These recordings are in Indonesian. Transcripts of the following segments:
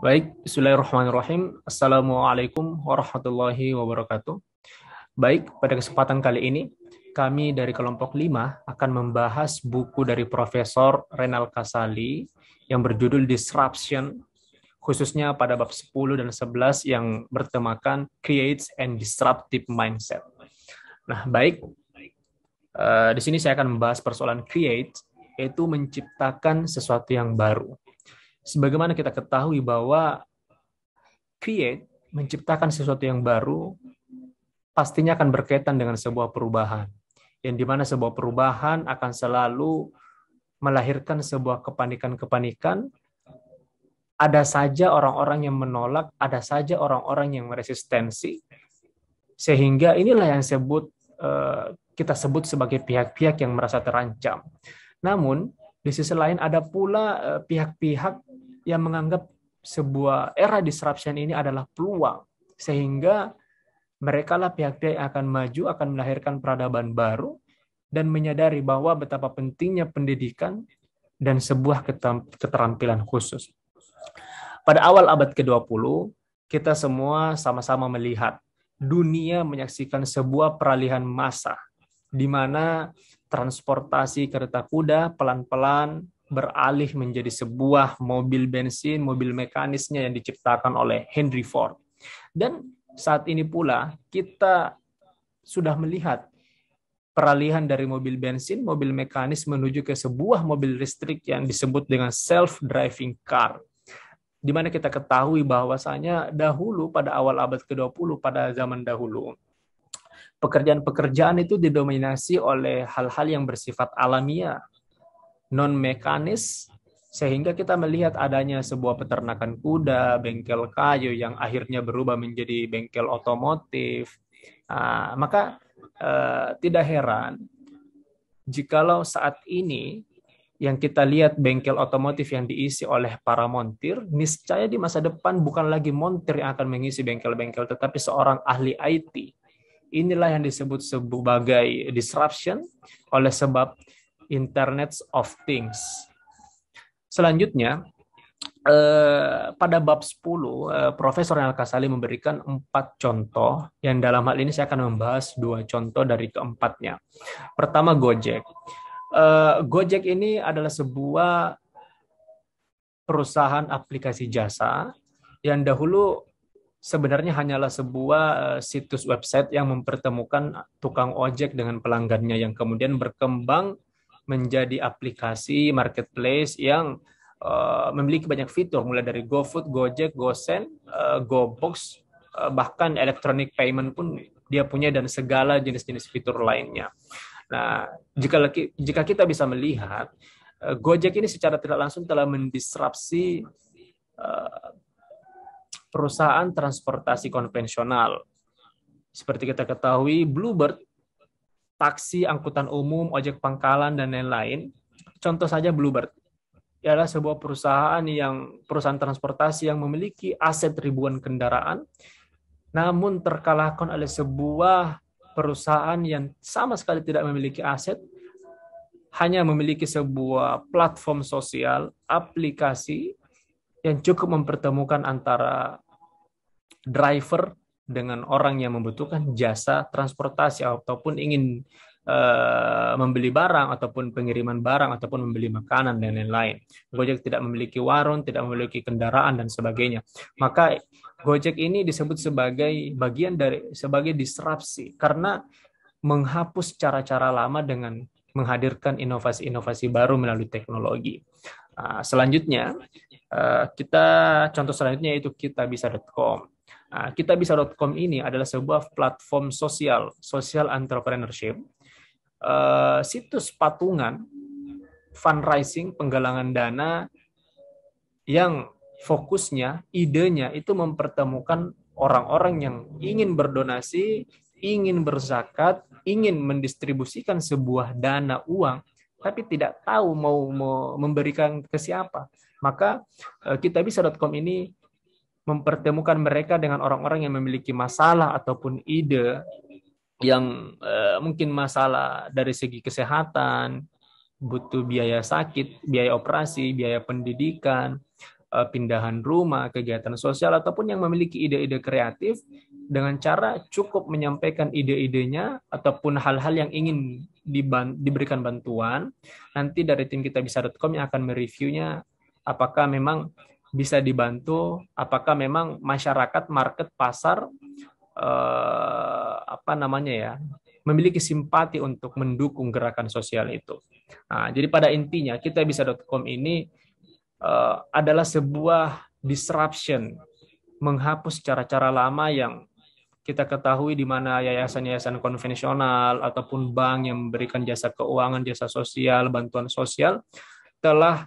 Baik, Bismillahirrahmanirrahim. Assalamualaikum warahmatullahi wabarakatuh. Baik, pada kesempatan kali ini, kami dari kelompok 5 akan membahas buku dari Profesor Renal Kasali yang berjudul Disruption, khususnya pada bab 10 dan 11 yang bertemakan Creates and Disruptive Mindset. Nah, baik, di sini saya akan membahas persoalan create, yaitu menciptakan sesuatu yang baru. Sebagaimana kita ketahui bahwa create, menciptakan sesuatu yang baru, pastinya akan berkaitan dengan sebuah perubahan. Yang dimana sebuah perubahan akan selalu melahirkan sebuah kepanikan-kepanikan. Ada saja orang-orang yang menolak, ada saja orang-orang yang meresistensi. Sehingga inilah yang kita sebut sebagai pihak-pihak yang merasa terancam. Namun, di sisi lain ada pula pihak-pihak yang menganggap sebuah era disruption ini adalah peluang, sehingga mereka lah pihak-pihak yang akan maju, akan melahirkan peradaban baru, dan menyadari bahwa betapa pentingnya pendidikan dan sebuah keterampilan khusus. Pada awal abad ke-20, kita semua sama-sama melihat dunia menyaksikan sebuah peralihan massa, di mana transportasi kereta kuda pelan-pelan beralih menjadi sebuah mobil bensin, mobil mekanisnya yang diciptakan oleh Henry Ford. Dan saat ini pula kita sudah melihat peralihan dari mobil bensin, mobil mekanis menuju ke sebuah mobil listrik yang disebut dengan self-driving car. Di mana kita ketahui bahwasanya dahulu pada awal abad ke-20, pada zaman dahulu, pekerjaan-pekerjaan itu didominasi oleh hal-hal yang bersifat alamiah, non-mekanis, sehingga kita melihat adanya sebuah peternakan kuda, bengkel kayu yang akhirnya berubah menjadi bengkel otomotif. Maka tidak heran jikalau saat ini yang kita lihat bengkel otomotif yang diisi oleh para montir, niscaya di masa depan bukan lagi montir yang akan mengisi bengkel-bengkel, tetapi seorang ahli IT. Inilah yang disebut sebagai disruption oleh sebab Internet of Things. Selanjutnya, pada bab 10, Profesor Renal Kasali memberikan 4 contoh, yang dalam hal ini saya akan membahas 2 contoh dari keempatnya. Pertama, Gojek. Gojek ini adalah sebuah perusahaan aplikasi jasa yang dahulu sebenarnya hanyalah sebuah situs website yang mempertemukan tukang ojek dengan pelanggannya, yang kemudian berkembang menjadi aplikasi marketplace yang memiliki banyak fitur, mulai dari GoFood, Gojek, GoSend, GoBox, bahkan electronic payment pun dia punya, dan segala jenis-jenis fitur lainnya. Nah, jika kita bisa melihat, Gojek ini secara tidak langsung telah mendisrupsi perusahaan transportasi konvensional. Seperti kita ketahui, Bluebird, taksi, angkutan umum, ojek pangkalan, dan lain-lain. Contoh saja Bluebird, adalah sebuah perusahaan transportasi yang memiliki aset ribuan kendaraan, namun terkalahkan oleh sebuah perusahaan yang sama sekali tidak memiliki aset, hanya memiliki sebuah platform sosial, aplikasi yang cukup mempertemukan antara driver dengan orang yang membutuhkan jasa transportasi ataupun ingin membeli barang ataupun pengiriman barang ataupun membeli makanan dan lain-lain. Gojek tidak memiliki warung, tidak memiliki kendaraan dan sebagainya. Maka Gojek ini disebut sebagai bagian dari sebagai disrupsi karena menghapus cara-cara lama dengan menghadirkan inovasi-inovasi baru melalui teknologi. Selanjutnya, contoh selanjutnya yaitu kitabisa.com. Kitabisa.com ini adalah sebuah platform social entrepreneurship, situs patungan, fundraising, penggalangan dana yang fokusnya, idenya itu mempertemukan orang-orang yang ingin berdonasi, ingin berzakat, ingin mendistribusikan sebuah dana uang, tapi tidak tahu mau memberikan ke siapa. Maka kitabisa.com ini mempertemukan mereka dengan orang-orang yang memiliki masalah ataupun ide yang mungkin masalah dari segi kesehatan, butuh biaya sakit, biaya operasi, biaya pendidikan, pindahan rumah, kegiatan sosial, ataupun yang memiliki ide-ide kreatif dengan cara cukup menyampaikan ide-idenya ataupun hal-hal yang ingin diberikan bantuan. Nanti dari tim kitabisa.com yang akan mereviewnya apakah memang bisa dibantu, apakah memang masyarakat, market, pasar apa namanya ya, memiliki simpati untuk mendukung gerakan sosial itu. Nah, jadi pada intinya kitabisa.com ini adalah sebuah disruption, menghapus cara-cara lama yang kita ketahui di mana yayasan-yayasan konvensional ataupun bank yang memberikan jasa keuangan, jasa sosial, bantuan sosial telah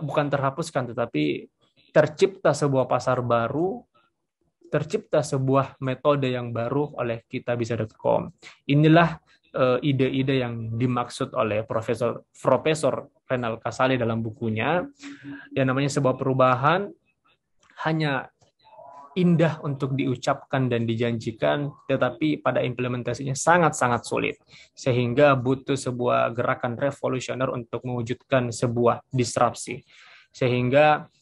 bukan terhapuskan tetapi tercipta sebuah pasar baru, tercipta sebuah metode yang baru oleh kitabisa.com. Inilah ide-ide yang dimaksud oleh Profesor Renal Kasali dalam bukunya, yang namanya sebuah perubahan hanya indah untuk diucapkan dan dijanjikan, tetapi pada implementasinya sangat-sangat sulit. Sehingga butuh sebuah gerakan revolusioner untuk mewujudkan sebuah disrupsi. Sehingga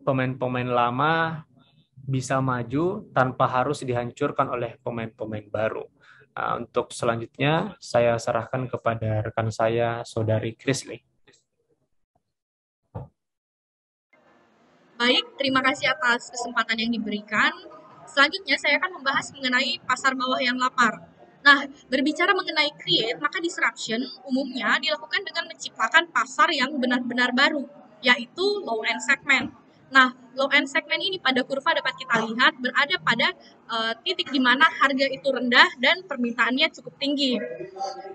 pemain-pemain lama bisa maju tanpa harus dihancurkan oleh pemain-pemain baru. Nah, untuk selanjutnya, saya serahkan kepada rekan saya, Saudari Krisli. Baik, terima kasih atas kesempatan yang diberikan. Selanjutnya saya akan membahas mengenai pasar bawah yang lapar. Nah, berbicara mengenai create, maka disruption umumnya dilakukan dengan menciptakan pasar yang benar-benar baru, yaitu low end segment. Nah, low end segment ini pada kurva dapat kita lihat berada pada titik di mana harga itu rendah dan permintaannya cukup tinggi.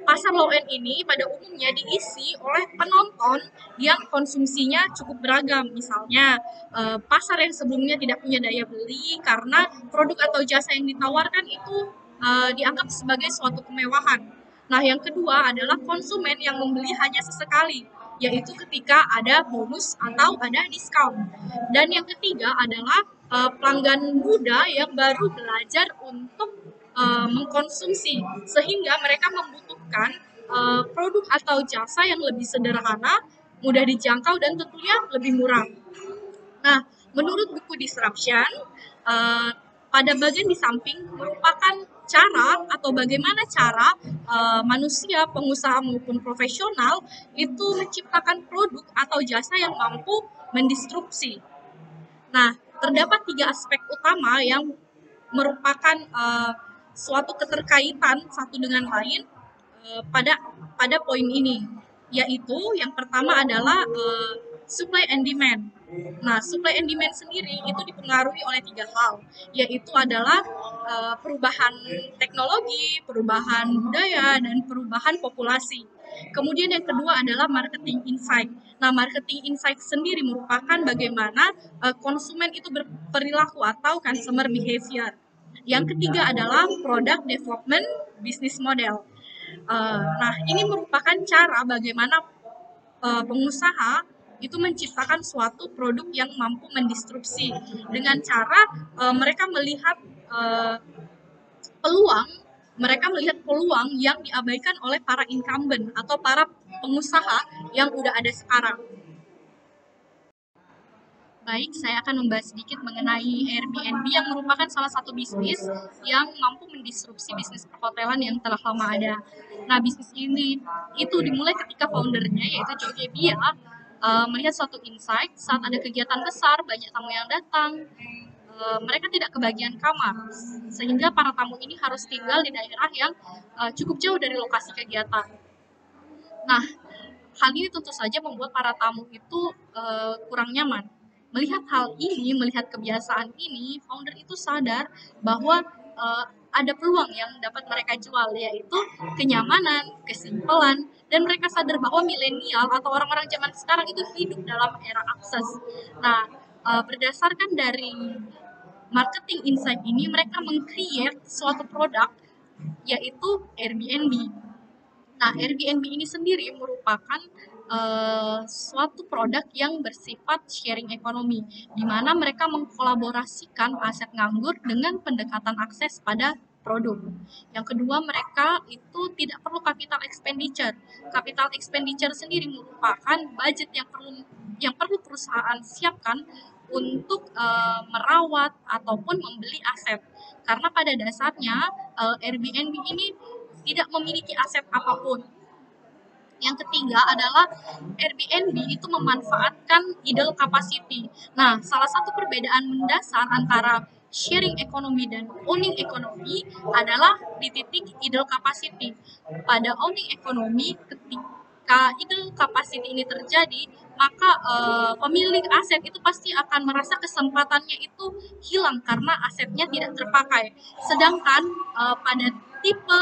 Pasar low end ini pada umumnya diisi oleh penonton yang konsumsinya cukup beragam. Misalnya, pasar yang sebelumnya tidak punya daya beli karena produk atau jasa yang ditawarkan itu dianggap sebagai suatu kemewahan. Nah, yang kedua adalah konsumen yang membeli hanya sesekali, yaitu ketika ada bonus atau ada diskon. Dan yang ketiga adalah pelanggan muda yang baru belajar untuk mengkonsumsi, sehingga mereka membutuhkan produk atau jasa yang lebih sederhana, mudah dijangkau, dan tentunya lebih murah. Nah, menurut buku Disruption, pada bagian di samping merupakan cara atau bagaimana cara manusia, pengusaha maupun profesional itu menciptakan produk atau jasa yang mampu mendisrupsi. Nah, terdapat 3 aspek utama yang merupakan suatu keterkaitan satu dengan lain pada poin ini, yaitu yang pertama adalah supply and demand. Nah, supply and demand sendiri itu dipengaruhi oleh 3 hal, yaitu adalah perubahan teknologi, perubahan budaya, dan perubahan populasi. Kemudian yang kedua adalah marketing insight. Nah, marketing insight sendiri merupakan bagaimana konsumen itu berperilaku atau consumer behavior. Yang ketiga adalah product development business model. Nah, ini merupakan cara bagaimana pengusaha itu menciptakan suatu produk yang mampu mendisrupsi dengan cara mereka melihat peluang yang diabaikan oleh para incumbent atau para pengusaha yang udah ada sekarang. Baik, saya akan membahas sedikit mengenai Airbnb yang merupakan salah satu bisnis yang mampu mendisrupsi bisnis perhotelan yang telah lama ada. Nah, bisnis ini itu dimulai ketika foundernya, yaitu Joe Gebbia, melihat suatu insight saat ada kegiatan besar, banyak tamu yang datang, mereka tidak kebagian kamar, sehingga para tamu ini harus tinggal di daerah yang cukup jauh dari lokasi kegiatan. Nah, hal ini tentu saja membuat para tamu itu kurang nyaman. Melihat hal ini, melihat kebiasaan ini, founder itu sadar bahwa ada peluang yang dapat mereka jual, yaitu kenyamanan, kesimpulan, dan mereka sadar bahwa milenial atau orang-orang zaman sekarang itu hidup dalam era akses. Nah, berdasarkan dari marketing insight ini, mereka meng-create suatu produk, yaitu Airbnb. Nah, Airbnb ini sendiri merupakan suatu produk yang bersifat sharing ekonomi, di mana mereka mengkolaborasikan aset nganggur dengan pendekatan akses pada produk. Yang kedua, mereka itu tidak perlu capital expenditure. Capital expenditure sendiri merupakan budget yang perlu perusahaan siapkan untuk merawat ataupun membeli aset. Karena pada dasarnya Airbnb ini tidak memiliki aset apapun. Yang ketiga adalah Airbnb itu memanfaatkan idle capacity. Nah, salah satu perbedaan mendasar antara sharing economy dan owning economy adalah di titik idle capacity. Pada owning economy, ketika idle capacity ini terjadi, maka pemilik aset itu pasti akan merasa kesempatannya itu hilang karena asetnya tidak terpakai. Sedangkan pada tipe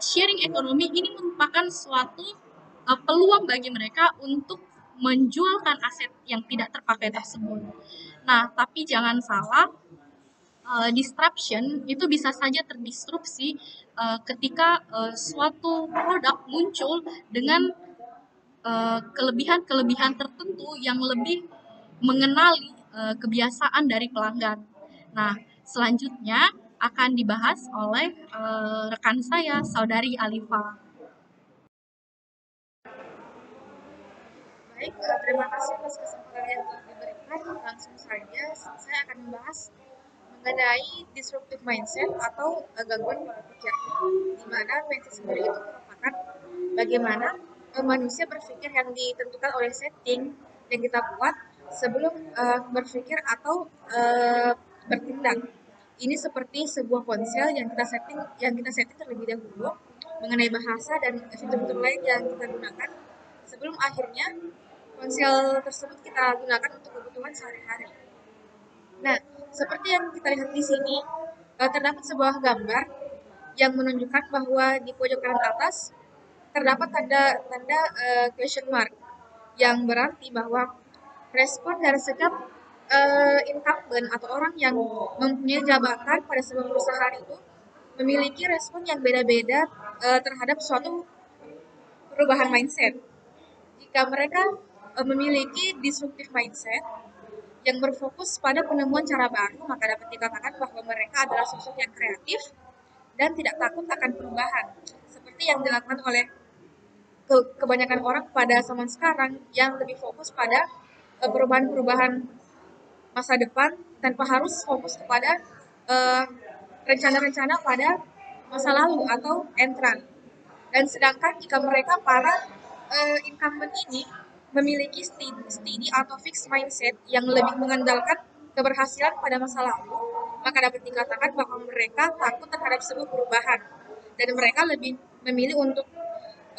sharing economy ini merupakan suatu peluang bagi mereka untuk menjualkan aset yang tidak terpakai tersebut. Nah, tapi jangan salah, disruption itu bisa saja terdisrupsi ketika suatu produk muncul dengan kelebihan-kelebihan tertentu yang lebih mengenali kebiasaan dari pelanggan. Nah, selanjutnya akan dibahas oleh rekan saya, Saudari Alifa. Baik, terima kasih atas kesempatan yang telah diberikan. Langsung saja, saya akan membahas mengenai disruptive mindset atau gangguan pola pikir. Di mana mindset sendiri itu merupakan bagaimana manusia berpikir yang ditentukan oleh setting yang kita buat sebelum berpikir atau bertindak. Ini seperti sebuah ponsel yang kita setting terlebih dahulu mengenai bahasa dan fitur-fitur lain yang kita gunakan sebelum akhirnya ponsel tersebut kita gunakan untuk kebutuhan sehari-hari. Nah, seperti yang kita lihat di sini, terdapat sebuah gambar yang menunjukkan bahwa di pojok kanan atas terdapat tanda question mark yang berarti bahwa respon dari setiap incumbent atau orang yang mempunyai jabatan pada sebuah perusahaan itu memiliki respon yang beda-beda terhadap suatu perubahan mindset. Jika mereka memiliki disruptive mindset yang berfokus pada penemuan cara baru, maka dapat dikatakan bahwa mereka adalah sosok yang kreatif dan tidak takut akan perubahan, seperti yang dilakukan oleh kebanyakan orang pada zaman sekarang yang lebih fokus pada perubahan-perubahan masa depan tanpa harus fokus kepada rencana-rencana pada masa lalu atau entran. Dan sedangkan jika mereka para incumbent ini memiliki steady atau fixed mindset yang lebih mengandalkan keberhasilan pada masa lalu, maka dapat dikatakan bahwa mereka takut terhadap sebuah perubahan dan mereka lebih memilih untuk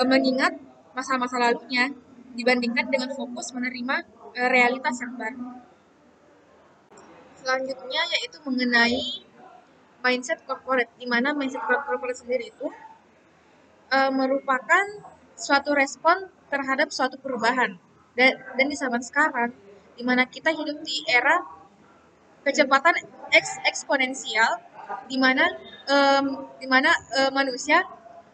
mengingat masa-masa lalunya dibandingkan dengan fokus menerima realitas yang baru. Selanjutnya yaitu mengenai mindset corporate, di mana mindset corporate sendiri itu merupakan suatu respon terhadap suatu perubahan. Dan di zaman sekarang, di mana kita hidup di era kecepatan eksponensial, di mana manusia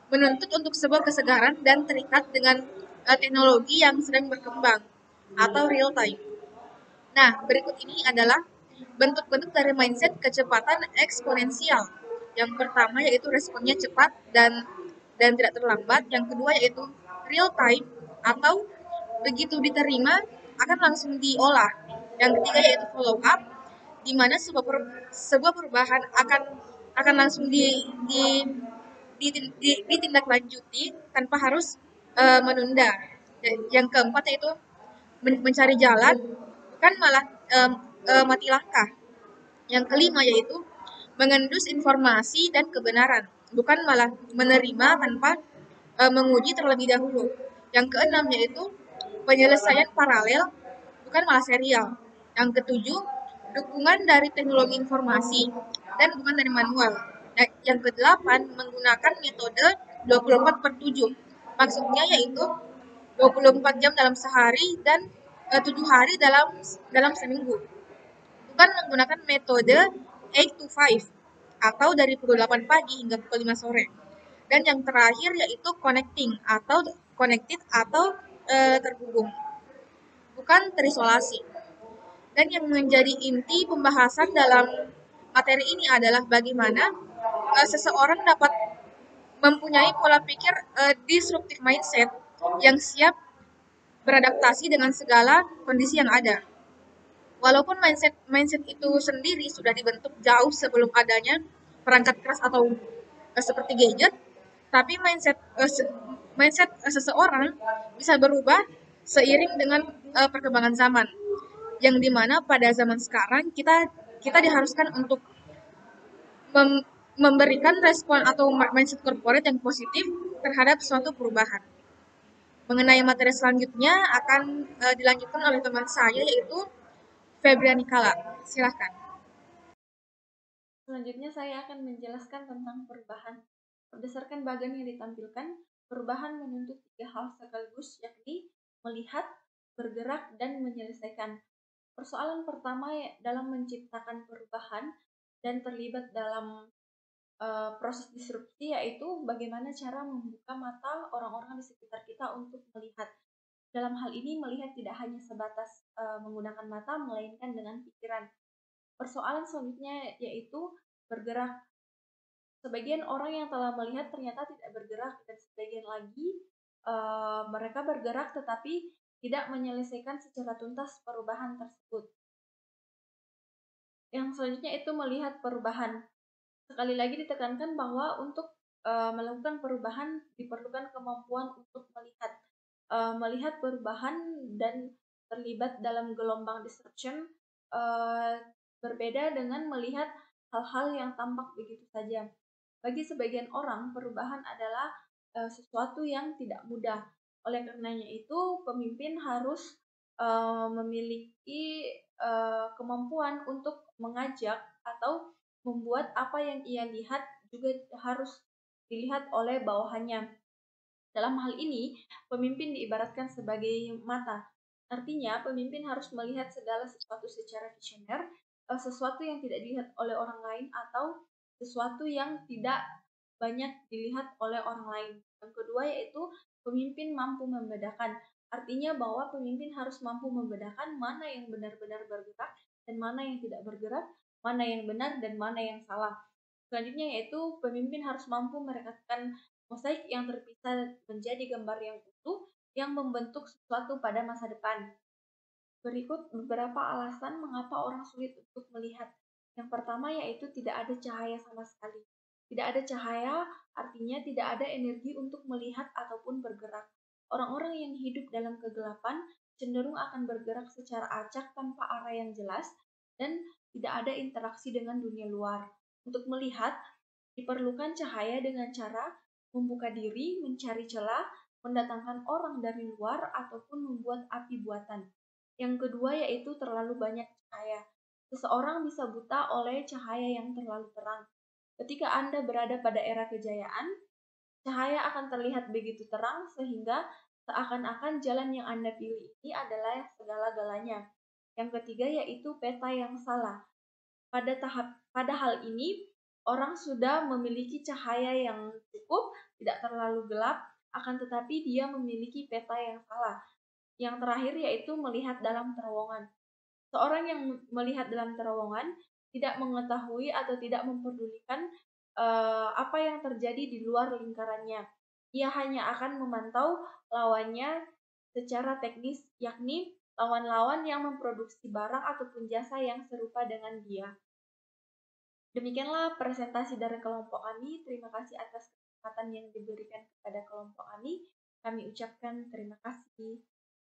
menuntut untuk sebuah kesegaran dan terikat dengan teknologi yang sedang berkembang atau real time. Nah, berikut ini adalah bentuk-bentuk dari mindset kecepatan eksponensial. Yang pertama yaitu responnya cepat dan tidak terlambat. Yang kedua yaitu real time atau begitu diterima akan langsung diolah. Yang ketiga yaitu follow up, di mana sebuah perubahan akan langsung ditindaklanjuti tanpa harus menunda. Yang keempat yaitu mencari jalan, bukan malah mati langkah. Yang kelima yaitu mengendus informasi dan kebenaran, bukan malah menerima tanpa menguji terlebih dahulu. Yang keenam yaitu penyelesaian paralel, bukan malah serial. Yang ketujuh, dukungan dari teknologi informasi dan bukan dari manual. Yang kedelapan, menggunakan metode 24/7. Maksudnya yaitu 24 jam dalam sehari dan 7 hari dalam seminggu. Bukan menggunakan metode 8 to 5 atau dari pukul 8 pagi hingga pukul 5 sore. Dan yang terakhir yaitu connected atau terhubung, bukan terisolasi. Dan yang menjadi inti pembahasan dalam materi ini adalah bagaimana seseorang dapat mempunyai pola pikir disruptive mindset yang siap beradaptasi dengan segala kondisi yang ada. Walaupun mindset mindset itu sendiri sudah dibentuk jauh sebelum adanya perangkat keras atau seperti gadget, tapi mindset seseorang bisa berubah seiring dengan perkembangan zaman. Yang dimana pada zaman sekarang kita kita diharuskan untuk mem- memberikan respon atau mindset corporate yang positif terhadap suatu perubahan. Mengenai materi selanjutnya akan dilanjutkan oleh teman saya yaitu Febriani Kala. Silahkan. Selanjutnya saya akan menjelaskan tentang perubahan. Berdasarkan bagan yang ditampilkan, perubahan menuntut 3 hal sekaligus, yakni melihat, bergerak, dan menyelesaikan. Persoalan pertama dalam menciptakan perubahan dan terlibat dalam proses disrupsi yaitu bagaimana cara membuka mata orang-orang di sekitar kita untuk melihat. Dalam hal ini melihat tidak hanya sebatas menggunakan mata, melainkan dengan pikiran. Persoalan selanjutnya yaitu bergerak. Sebagian orang yang telah melihat ternyata tidak bergerak dan sebagian lagi mereka bergerak tetapi tidak menyelesaikan secara tuntas perubahan tersebut. Yang selanjutnya itu melihat perubahan. Sekali lagi ditekankan bahwa untuk melakukan perubahan diperlukan kemampuan untuk melihat perubahan dan terlibat dalam gelombang disruption berbeda dengan melihat hal-hal yang tampak begitu saja. Bagi sebagian orang, perubahan adalah sesuatu yang tidak mudah. Oleh karenanya itu, pemimpin harus memiliki kemampuan untuk mengajak atau membuat apa yang ia lihat juga harus dilihat oleh bawahannya. Dalam hal ini, pemimpin diibaratkan sebagai mata. Artinya, pemimpin harus melihat segala sesuatu secara visioner, sesuatu yang tidak dilihat oleh orang lain atau sesuatu yang tidak banyak dilihat oleh orang lain. Yang kedua yaitu pemimpin mampu membedakan. Artinya bahwa pemimpin harus mampu membedakan mana yang benar-benar bergerak dan mana yang tidak bergerak, mana yang benar dan mana yang salah. Selanjutnya yaitu pemimpin harus mampu merekatkan mosaik yang terpisah menjadi gambar yang utuh yang membentuk sesuatu pada masa depan. Berikut beberapa alasan mengapa orang sulit untuk melihat. Yang pertama yaitu tidak ada cahaya sama sekali. Tidak ada cahaya artinya tidak ada energi untuk melihat ataupun bergerak. Orang-orang yang hidup dalam kegelapan cenderung akan bergerak secara acak tanpa arah yang jelas dan tidak ada interaksi dengan dunia luar. Untuk melihat, diperlukan cahaya dengan cara membuka diri, mencari celah, mendatangkan orang dari luar, ataupun membuat api buatan. Yang kedua yaitu terlalu banyak cahaya. Seseorang bisa buta oleh cahaya yang terlalu terang. Ketika Anda berada pada era kejayaan, cahaya akan terlihat begitu terang sehingga seakan-akan jalan yang Anda pilih ini adalah segala-galanya. Yang ketiga yaitu peta yang salah. Pada hal ini, orang sudah memiliki cahaya yang cukup, tidak terlalu gelap, akan tetapi dia memiliki peta yang salah. Yang terakhir yaitu melihat dalam terowongan. Seorang yang melihat dalam terowongan tidak mengetahui atau tidak memperdulikan apa yang terjadi di luar lingkarannya. Ia hanya akan memantau lawannya secara teknis, yakni lawan-lawan yang memproduksi barang ataupun jasa yang serupa dengan dia. Demikianlah presentasi dari kelompok kami. Terima kasih atas kesempatan yang diberikan kepada kelompok kami. Kami ucapkan terima kasih.